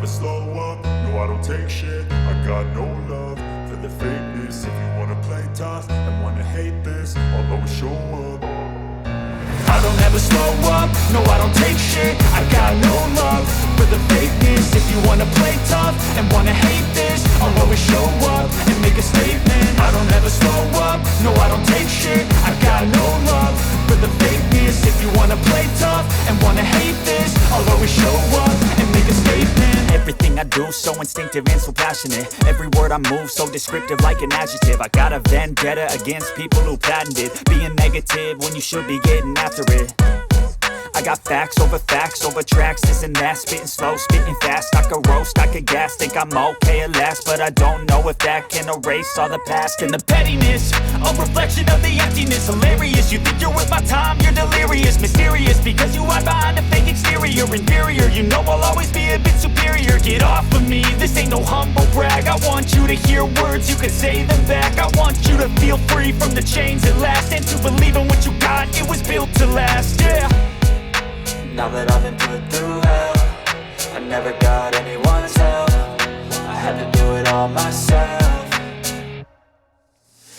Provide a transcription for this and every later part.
slow up, no I don't take shit. I got no love for the fakeness. If you wanna play tough and wanna hate this, I'll always show up. I don't ever slow up, no I don't take shit. I got no love for the fakeness. If you wanna play tough and wanna hate this, I'll always show up and make a statement. I don't ever slow up, no I don't take shit. I got no love for the fakeness. If you wanna play tough and wanna hate this, I'll always show up and make a statement. Everything I do so instinctive and so passionate. Every word I move so descriptive like an adjective. I got a vendetta against people who patented being negative when you should be getting after it. I got facts over tracks, this and that. Spitting slow, spitting fast. I could roast, I could gas. Think I'm okay at last, but I don't know if that can erase all the past. And the pettiness, a reflection of the emptiness. Hilarious, you think you're worth my time, you're delirious. Mysterious, because you hide behind a fake exterior. Inferior, you know I'll always be a bit superior. Get off of me, this ain't no humble brag. I want you to hear words, you can say them back. I want you to feel free from the chains at last, and to believe in what you got, it was built to last, yeah. Now that I've been put through hell, I never got anyone's help. I had to do it all myself.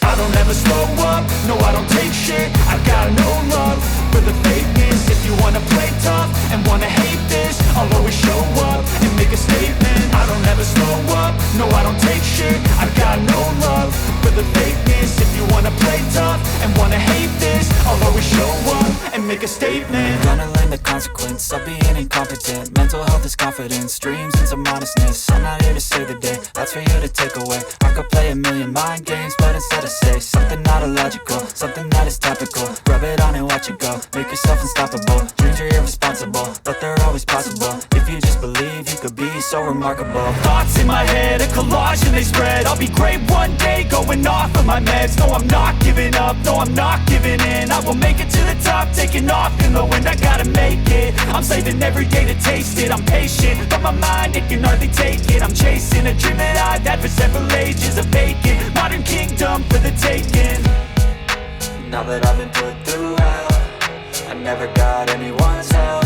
I don't ever slow up, no I don't take shit. I got no love for the fakeness. If you wanna play tough and wanna hate this, I'll always show up and make a statement. I don't ever slow up, no I don't take shit. I got no love for the fakeness. If you wanna play tough and wanna hate this, I'll always show up and make a statement. Gonna learn the consequence of being incompetent. Mental health is confidence, dreams and some modestness. I'm not here to save the day, that's for you to take away. I could play a million mind games, but instead I say something not illogical, something that is topical. Rub it on and watch it go, make yourself unstoppable. Dreams are irresponsible, but they're always possible. If you just believe, you could be so remarkable. Thoughts in my head, a collage and they spread. I'll be great one day, going off of my meds. No, I'm not giving up, no, I'm not giving in. I will make it to the top, taking off in the wind. I gotta make it, I'm saving every day to taste it. I'm patient, but my mind, it can hardly take it. I'm chasing a dream that I've had for several ages. A vacant, modern kingdom for the taking. Now that I've been put through hell, I never got anyone's help.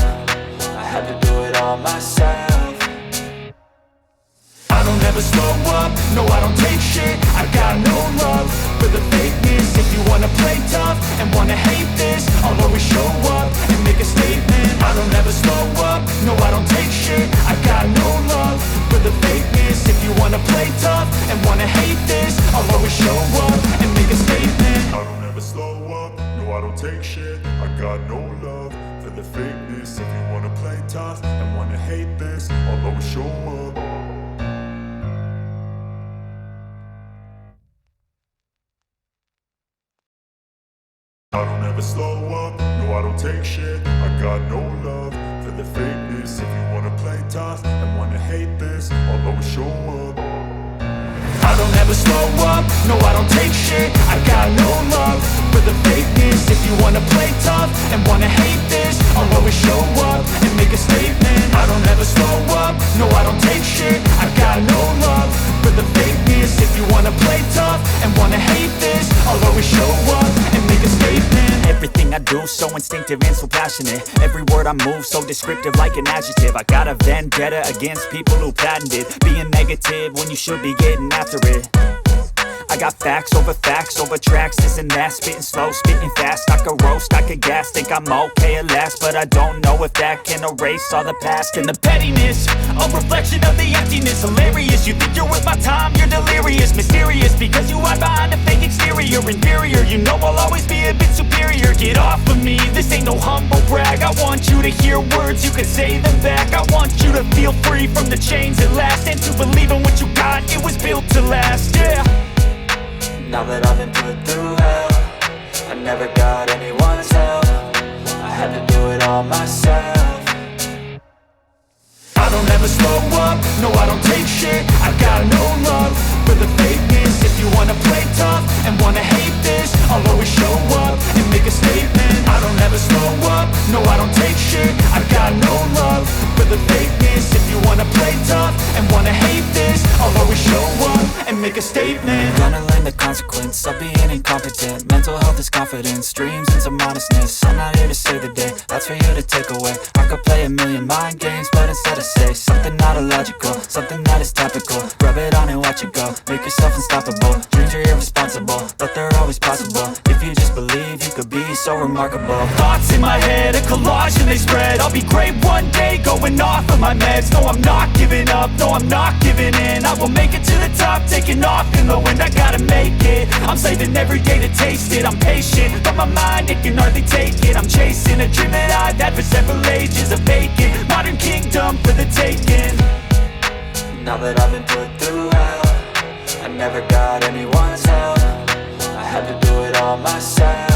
I had to do it all myself. I don't ever slow up, no I don't take shit. I got no love for the fakeness. If you wanna play tough and wanna hate this, I'll always show up and make a statement. I don't ever slow up, no I don't take shit. I got no love for the fakeness. If you wanna play tough and wanna hate this, I'll always show up and make a statement. I don't ever slow up, no I don't take shit. I got no love for the fakeness. If you wanna play tough and wanna hate this, I'll always show up. I don't ever slow up, no I don't take shit. I got no love for the fakeness. If you wanna play tough and wanna hate this, I'll always show up. I don't ever slow up, no I don't take shit. I got no love for the fakeness. If you wanna play tough and wanna hate this, I'll always show up and make a statement. I don't ever slow up, no I don't take shit. I got no love for the fakeness. If you wanna play tough and wanna hate this, I'll always show up and make a statement. Everything I do so instinctive and so passionate. Every word I move so descriptive like an adjective. I got a vendetta against people who patented being negative when you should be getting after it. I got facts over tracks, this and that. Spitting slow, spitting fast. I could roast, I could gas. Think I'm okay at last, but I don't know if that can erase all the past. And the pettiness, a reflection of the emptiness. Hilarious, you think you're worth my time, you're delirious. Mysterious, because you hide behind a fake exterior. Inferior, you know I'll always be a bit superior. Get off of me, this ain't no humble brag. I want you to hear words, you can say them back. I want you to feel free from the chains at last, and to believe in what you got, it was built to last, yeah. Now that I've been put through hell, I never got anyone's help. I had to do it all myself. I don't ever slow up, no I don't take shit. I got no love for the fakeness. If you wanna play tough and wanna hate this, I'll always show up and make a statement. I don't ever slow up, no I don't take shit. I got no love for the fakeness. If you wanna wanna play tough and wanna hate this, I'll always show up and make a statement. Gonna learn the consequence of being incompetent. Mental health is confidence, dreams and some honestness. I'm not here to save the day, that's for you to take away. I could play a million mind games, but instead I say something not illogical, something that is topical. Rub it on and watch it go, make yourself unstoppable. Dreams are irresponsible, but they're always possible. If you just believe, you could be so remarkable. Thoughts in my head, a collage and they spread. I'll be great one day, going off of my meds. No, I'm not giving up, no, I'm not giving in. I will make it to the top, taking off in the wind. I gotta make it, I'm saving every day to taste it. I'm patient, but my mind, it can hardly take it. I'm chasing a dream that I've had for several ages. A vacant, modern kingdom for the taking. Now that I've been put through hell, I never got anyone's help. I had to do it all myself.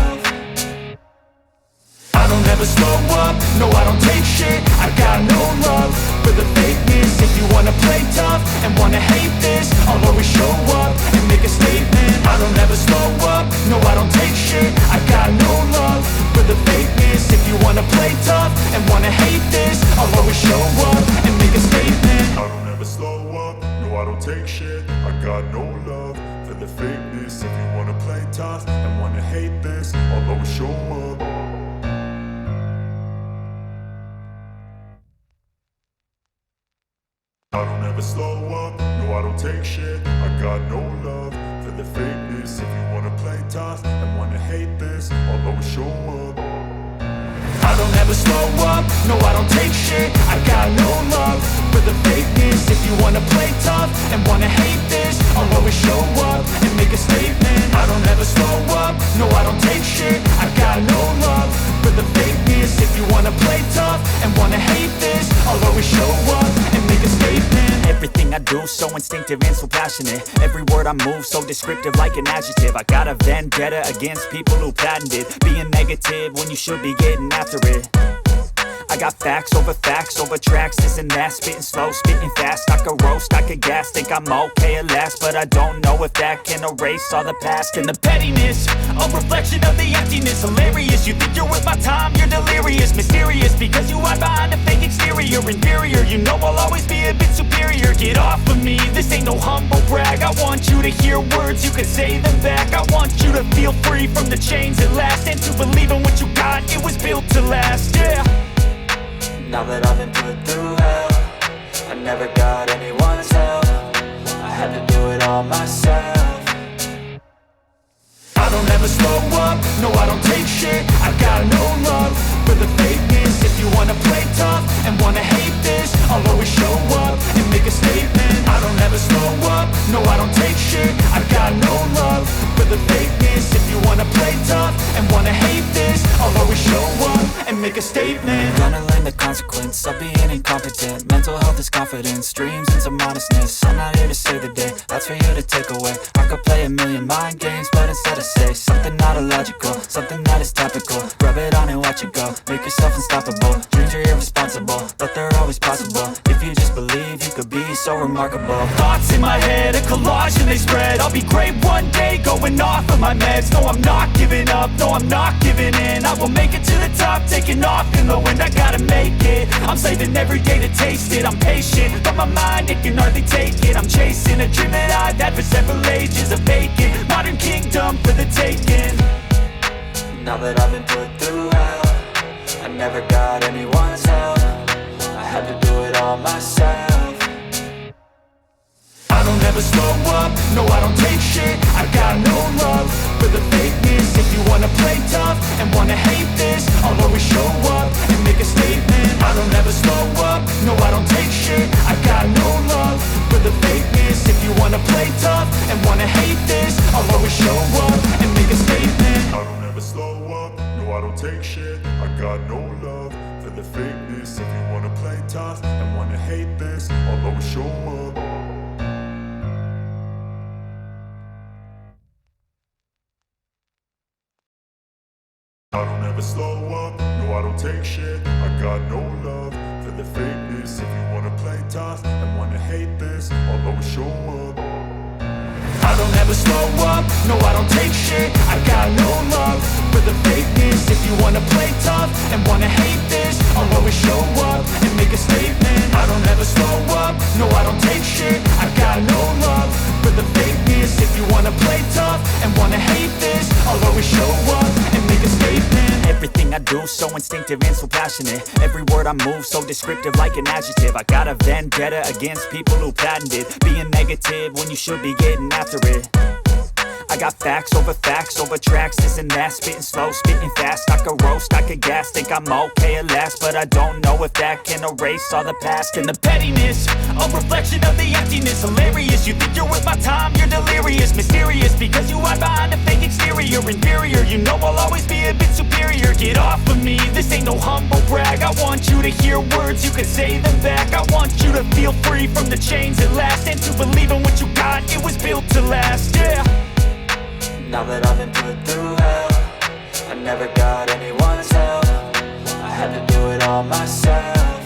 I don't ever slow up, no I don't take shit. I got no love for the fakeness. If you wanna play tough and wanna hate this, I'll always show up and make a statement. I don't ever slow up, no I don't take shit. I got no love for the fakeness. If you wanna play tough and wanna hate this, I'll always show up and make a statement. I don't ever slow up, no I don't take shit. I got no love for the fakeness. If you wanna play tough and wanna hate this, I'll always show up. I don't ever slow up, no I don't take shit. I got no love for the fakeness. If you wanna play tough and wanna hate this, I'll always show up. I don't ever slow up, no I don't take shit. I got no love for the fakeness. If you wanna play tough and wanna hate this, I'll always show up and make a statement. I don't ever slow up, no I don't take shit. I got no love for the fakeness. If you wanna play tough and wanna hate this, I'll always show up and make a statement. Everything I do so instinctive and so passionate. Every word I move so descriptive like an adjective. I got a vendetta against people who patented being negative when you should be getting after it. I got facts over tracks, this and that. Spitting slow, spitting fast. I could roast, I could gas. Think I'm okay at last, but I don't know if that can erase all the past. And the pettiness, a reflection of the emptiness. Hilarious, you think you're worth my time, you're delirious. Mysterious, because you hide behind a fake exterior. Inferior, you know I'll always be a bit superior. Get off of me, this ain't no humble brag. I want you to hear words, you can say them back. I want you to feel free from the chains at last, and to believe in what you got, it was built to last, yeah. Now that I've been put through hell, I never got anyone's help. I had to do it all myself. I don't ever slow up, no I don't take shit. I got no love for the fakeness. If you wanna play tough and wanna hate this, I'll always show up and make a statement. I don't ever slow up, no I don't take shit. I got no love for the fakeness. If you wanna play tough and wanna hate this, I'll always show up and make a statement. Gonna learn the consequence of being incompetent. Mental health is confidence, dreams and some honestness. I'm not here to save the day, that's for you to take away. I could play a million mind games, but instead I say something not illogical, something that is topical. Rub it on and watch it go, make yourself unstoppable. Dreams are irresponsible, but they're always possible. If you just believe, you could be so remarkable. Thoughts in my head, a collage and they spread. I'll be great one day, going off of my meds. No, I'm not giving up, no, I'm not giving in. I will make it to the top, taking off in the wind. I gotta make it, I'm saving every day to taste it. I'm patient, but my mind, it can hardly take it. I'm chasing a dream that I've had for several ages. A vacant, modern kingdom for the taking. Now that I've been put through hell, I never got anyone's help. I had to do it all myself. I don't ever slow up, no I don't take shit. I got no love for the fakeness. If you wanna play tough and wanna hate this, I'll always show up and make a statement. I don't ever slow up, no I don't take shit. I got no love for the fakeness. If you wanna play tough and wanna hate this, I'll always show up and make a statement. I don't ever slow up, no I don't take shit. I got no love for the fakeness. If you wanna play tough and wanna hate this, I'll always show up. I don't ever slow up, no I don't take shit. I got no love for the fakeness. If you wanna play tough and wanna hate this, I'll always show up. I don't ever slow up, no I don't take shit. I got no love for the fakeness. If you wanna play tough and wanna hate this, I'll always show up and make a statement. I don't ever slow up, no I don't take shit. I got no love for the fakeness. If you wanna play tough and wanna hate this, I'll always show up and make a statement. Everything I do so instinctive and so passionate. Every word I move so descriptive like an adjective. I got a vendetta against people who patented being negative when you should be getting after it. I got facts over tracks, this and that. Spitting slow, spitting fast. I could roast, I could gas. Think I'm okay at last, but I don't know if that can erase all the past. And the pettiness, a reflection of the emptiness. Hilarious, you think you're worth my time, you're delirious. Mysterious, because you hide behind a fake exterior. Inferior, you know I'll always be a bit superior. Get off of me, this ain't no humble brag. I want you to hear words, you can say them back. I want you to feel free from the chains at last, and to believe in what you got, it was built to last, yeah. Now that I've been put through hell, I never got anyone's help. I had to do it all myself.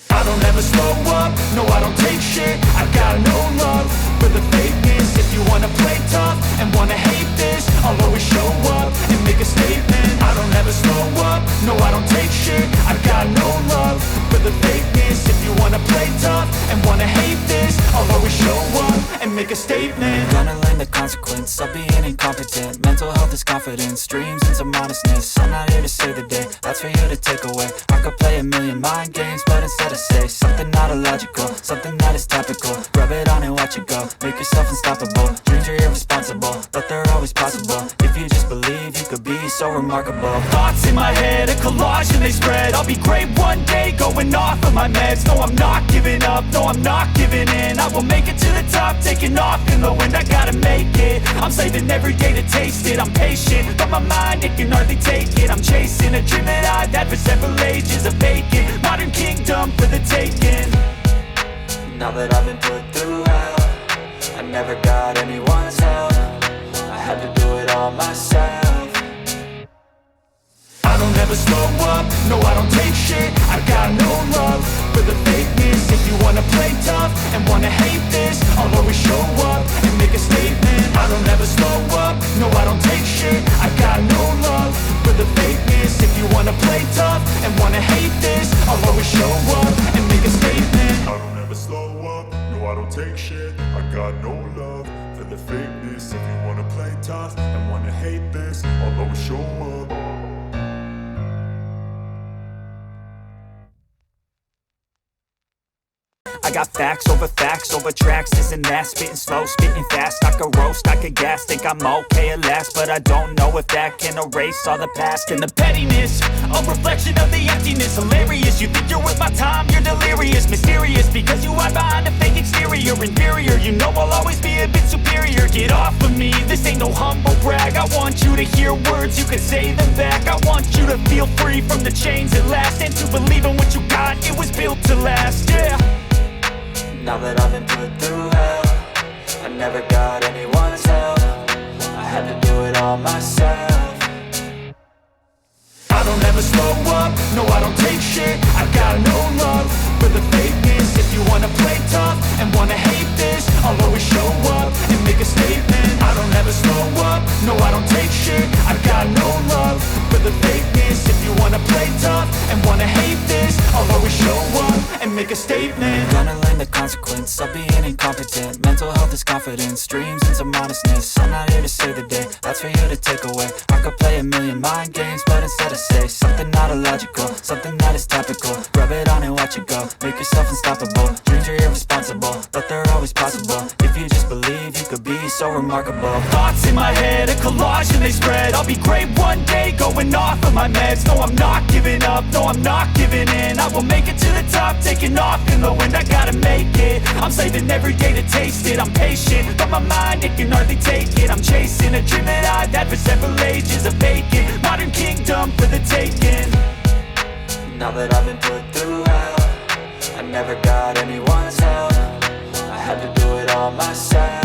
I don't ever slow up, no I don't take shit. I got no love for the fakeness. If you wanna play tough and wanna hate this, I'll always show up and make a statement. I don't ever slow up, no I don't take shit. I got no love for the fakeness. If you wanna play tough and wanna hate this, I'll always show up and make a statement. Gonna learn the consequence of being incompetent. Mental health is confidence, dreams into modestness. I'm not here to save the day, that's for you to take away. I could play a million mind games, but instead I say something not illogical, something that is topical. Rub it on and watch it go, make yourself unstoppable. Dreams are irresponsible, but they're always possible. If you just believe, you could be so remarkable. Thoughts in my head, a collage and they spread. I'll be great one day, going off of my meds. No, I'm not giving up, no, I'm not giving in. I will make it to the top, taking off in the wind. I gotta make it, I'm saving every day to taste it. I'm patient, but my mind, it can hardly take it. I'm chasing a dream that I've had for several ages. A vacant, modern kingdom for the taking. Now that I've been put through hell, I never got anyone's help. I had to do it all myself. I don't ever slow up, no I don't take shit. I got no love for the fakeness. If you wanna play tough and wanna hate this, I'll always show up and make a statement. I don't ever slow up, no I don't take shit. I got no love for the fakeness. If you wanna play tough and wanna hate this, I'll always show up and make a statement. I don't ever slow up, no I don't take shit. I got no love for the fakeness. If you wanna play tough and wanna hate this, I'll always show up. I got facts over tracks, this and that. Spitting slow, spitting fast. I could roast, I could gas. Think I'm okay at last, but I don't know if that can erase all the past. And the pettiness, a reflection of the emptiness. Hilarious, you think you're worth my time, you're delirious. Mysterious, because you hide behind a fake exterior. Inferior, you know I'll always be a bit superior. Get off of me, this ain't no humble brag. I want you to hear words, you can say them back. I want you to feel free from the chains at last, and to believe in what you got, it was built to last, yeah. Now that I've been put through hell, I never got anyone's help. I had to do it all myself. I don't ever slow up, no I don't take shit. I got no love for the fakeness. If you wanna play tough and wanna hate this, I'll always show up and make a statement. I don't ever slow up, no I don't take shit. I got no love for the fakeness. If you wanna play tough and wanna hate this, I'll always show up and make a statement. Gonna learn the consequence of being incompetent. Mental health is confidence, dreams into modestness. I'm not here to save the day, that's for you to take away. I could play a million mind games, but instead I say something not illogical, something that is topical. Rub it on and watch it go, make yourself unstoppable. Dreams are irresponsible, but they're always possible. If you just believe, you could be so remarkable. Thoughts in my head, a collage and they spread. I'll be great one day, going off of my meds. No, I'm not giving up, no, I'm not giving in. I will make it to the top, taking off in the wind. I gotta make it, I'm saving every day to taste it. I'm patient, but my mind, it can hardly take it. I'm chasing a dream that I've had for several ages. A vacant, modern kingdom for the taking. Now that I've been put through hell, I never got anyone's help. I had to do it all myself.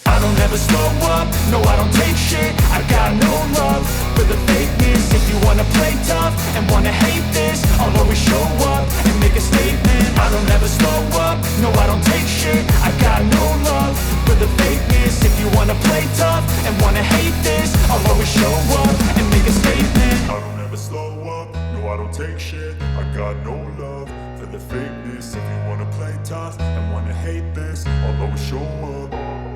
I don't ever slow up, no I don't take shit. I got no love for the fakeness. If you wanna play tough and wanna hate this, I'll always show up and make a statement. I don't ever slow up, No, I don't take shit, I got no love for the fakeness. If you wanna play tough and wanna hate this, I'll always show up and make a statement. I don't ever slow up, no I don't take shit. I got no love for the fakeness. If you wanna play tough and wanna hate this, I'll always show up.